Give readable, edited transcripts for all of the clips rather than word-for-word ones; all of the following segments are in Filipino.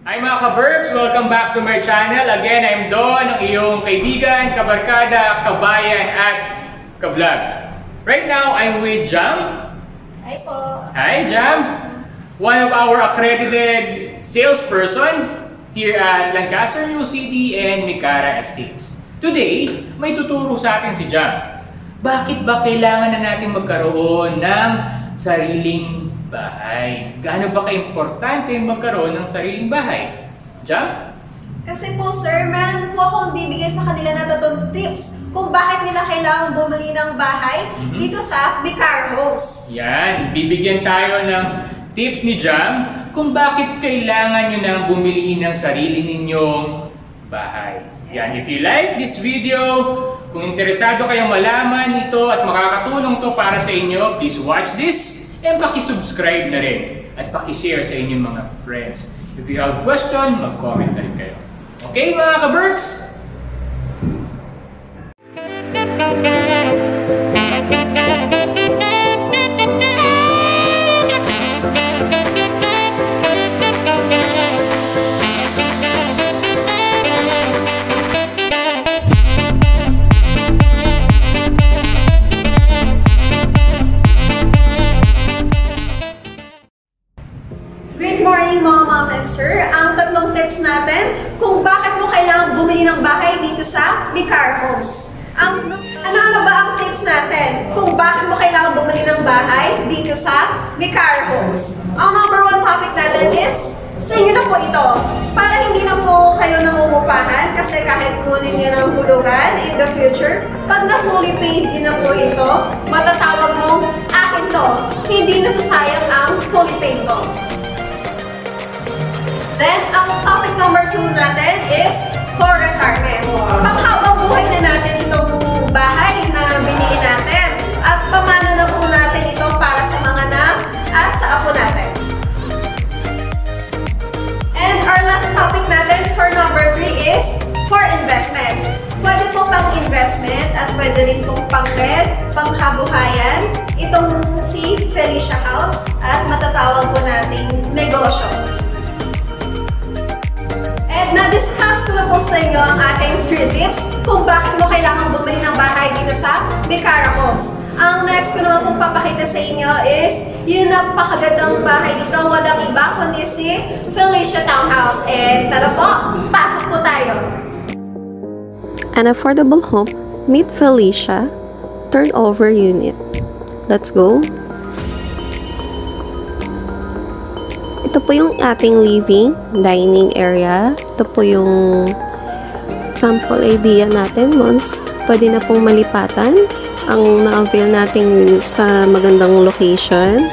Hi mga ka-Berks! Welcome back to my channel. Again, I'm Don, ang iyong kaibigan, kabarkada, kabayan, at ka-vlog. Right now, I'm with Jam. Hi po! Hi Jam! One of our accredited salesperson here at Lancaster New City and Micara Estates. Today, may tuturo sa atin si Jam. Bakit ba kailangan na natin magkaroon ng sariling bahay? Gaano ba ka-importante magkaroon ng sariling bahay? Jam? Kasi po sir, meron po akong bibigay sa kanila na tatlong tips kung bakit nila kailangan bumili ng bahay dito sa Micara Homes. Yan, bibigyan tayo ng tips ni Jam kung bakit kailangan nyo nang bumili ng sarili ninyong bahay. Yan, if you like this video, kung interesado kayong malaman ito at makakatulong to para sa inyo, please watch this and paki-subscribe na rin at paki-share sa inyong mga friends. If you have question, mag-comment na rin kayo. Okay mga ka-Berks? Good morning mga ma'am and sir. Ang tatlong tips natin kung bakit mo kailangan bumili ng bahay dito sa Micara Homes. Ano ba ang tips natin kung bakit mo kailangan bumili ng bahay dito sa Micara Homes? Ang number one topic natin is sa inyo na po ito. Para hindi na po kayo namumupahan kasi kahit kunin nyo ng hulugan in the future, pag na-fully paid nyo na po ito, matatawag mong akin to. Hindi nasasayang ang fully paid mo. Then, ang topic number 2 natin is for retirement. Panghabang buhay na natin itong bahay na binili natin. At pamana na po natin ito para sa mga anak at sa apo natin. And our last topic natin for number 3 is for investment. Pwede po pang investment at pwede rin pong pang-rent, panghabuhayan. Itong si Felicia House at matatawag po nating negosyo. Na-discuss ko na po sa inyo ang ating 3 tips kung bakit mo kailangan bumili ng bahay dito sa Micara Homes. Ang next ko naman pong papakita sa inyo is yung napakagandang bahay dito. Walang iba kundi si Felicia Townhouse. And tara po, pasok po tayo! An affordable home, meet Felicia, turnover unit. Let's go! Ito po yung ating living, dining area. Ito po yung sample idea natin once pwede na pong malipatan ang na-avail natin sa magandang location.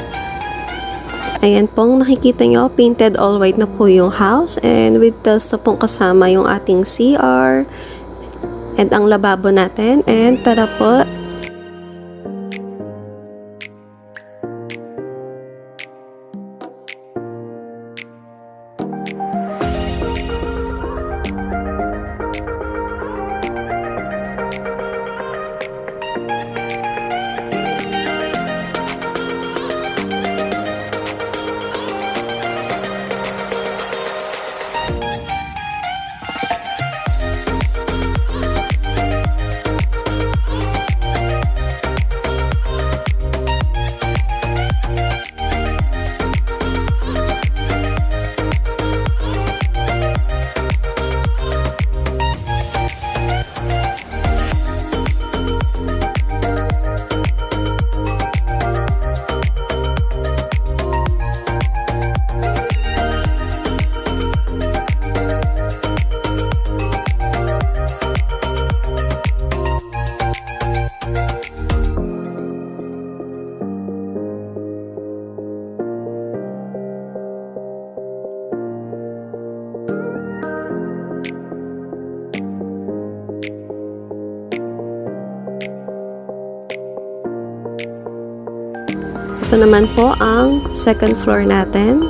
Ayan pong nakikita nyo, painted all white na po yung house and with tiles na pong kasama yung ating CR and ang lababo natin. And tara po! Ito naman po ang second floor natin.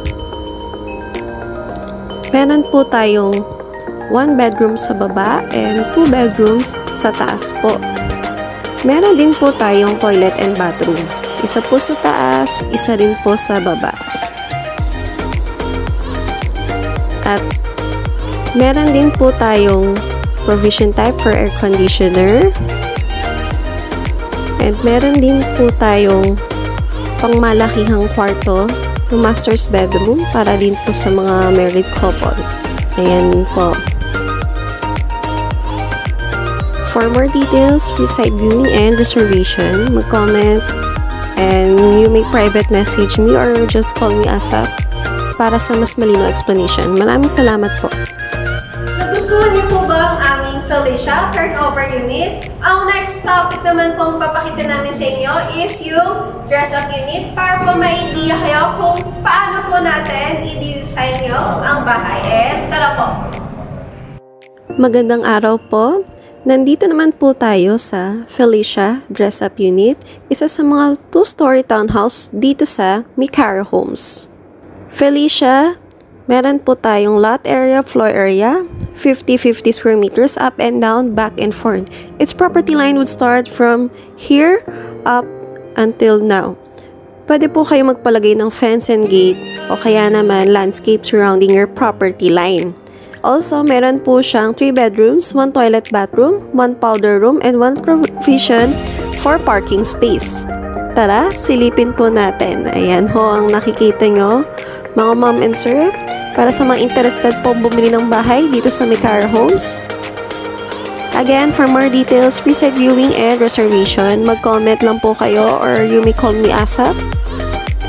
Meron po tayong 1 bedroom sa baba and 2 bedrooms sa taas po. Meron din po tayong toilet and bathroom. Isa po sa taas, isa rin po sa baba. At meron din po tayong provision type for air conditioner. And meron din po tayong pangmalakihang kwarto, yung master's bedroom, para din po sa mga married couple. Ayan po. For more details, free site viewing and reservation, mag-comment and you may private message me or just call me ASAP para sa mas malinaw explanation. Maraming salamat po. Nagustuhan niyo po ba ang aming Felicia turnover unit? Ang next topic naman pong papakita namin sa inyo is yung dress-up unit para po ma-idea kayo kung paano po natin i-design nyo ang bahay. And tara po! Magandang araw po! Nandito naman po tayo sa Felicia Dress-Up Unit, isa sa mga 2-story townhouse dito sa Mikara Homes. Felicia, meron po tayong lot area, floor area, 50-50 square meters up and down, back and front. Its property line would start from here up until now. Pwede po kayo magpalagay ng fence and gate o kaya naman landscape surrounding your property line. Also, meron po siyang 3 bedrooms, 1 toilet bathroom, 1 powder room, and 1 provision for parking space. Tara, silipin po natin. Ayan ho ang nakikita nyo, mga mom and sir, para sa mga interested po bumili ng bahay dito sa Mikara Homes. Again, for more details, free site viewing and reservation, mag-comment lang po kayo or you may call me ASAP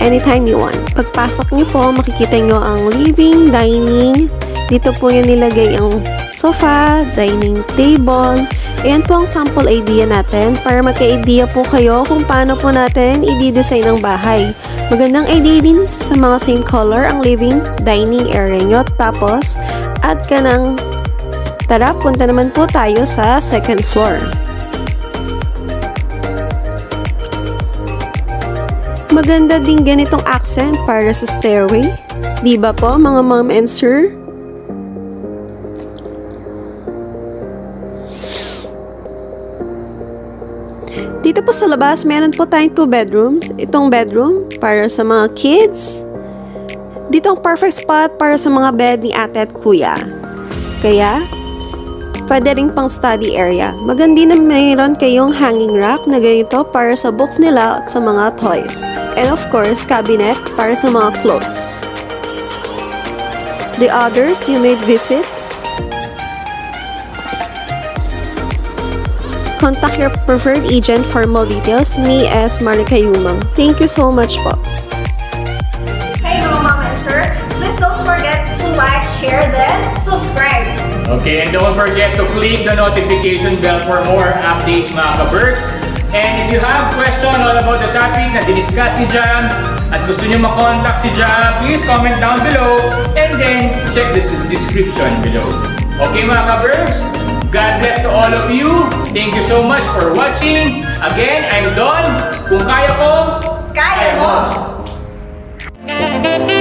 anytime you want. Pagpasok nyo po, makikita nyo ang living, dining. Dito po yung nilagay ang sofa, dining table. Ayan po ang sample idea natin para magka-idea po kayo kung paano po natin i-design ang bahay. Magandang idea din sa mga same color ang living, dining area nyo. Tapos, add ka ng... Tara, punta naman po tayo sa second floor. Maganda din ganitong accent para sa stairway. Diba po mga mom and sir? Dito po sa labas, meron po tayong 2 bedrooms. Itong bedroom para sa mga kids. Dito ang perfect spot para sa mga bed ni ate at kuya. Kaya, pwede rin pang study area. Maganda na mayroon kayong hanging rack na ganito para sa books nila at sa mga toys. And of course, cabinet para sa mga clothes. The others you may visit. Contact your preferred agent for more details. Me as Marika Yumang. Thank you so much po. Hey mga mom and sir, please don't forget to like, share, then subscribe. Okay, and don't forget to click the notification bell for more updates mga ka-Berks. And if you have question all about the topic na diniscuss ni Jam at gusto nyo makontak si Jam, please comment down below and then check the description below. Okay mga ka-Berks? God bless to all of you. Thank you so much for watching. Again, I'm Don. Kung kaya ko, Kaya mo! mo.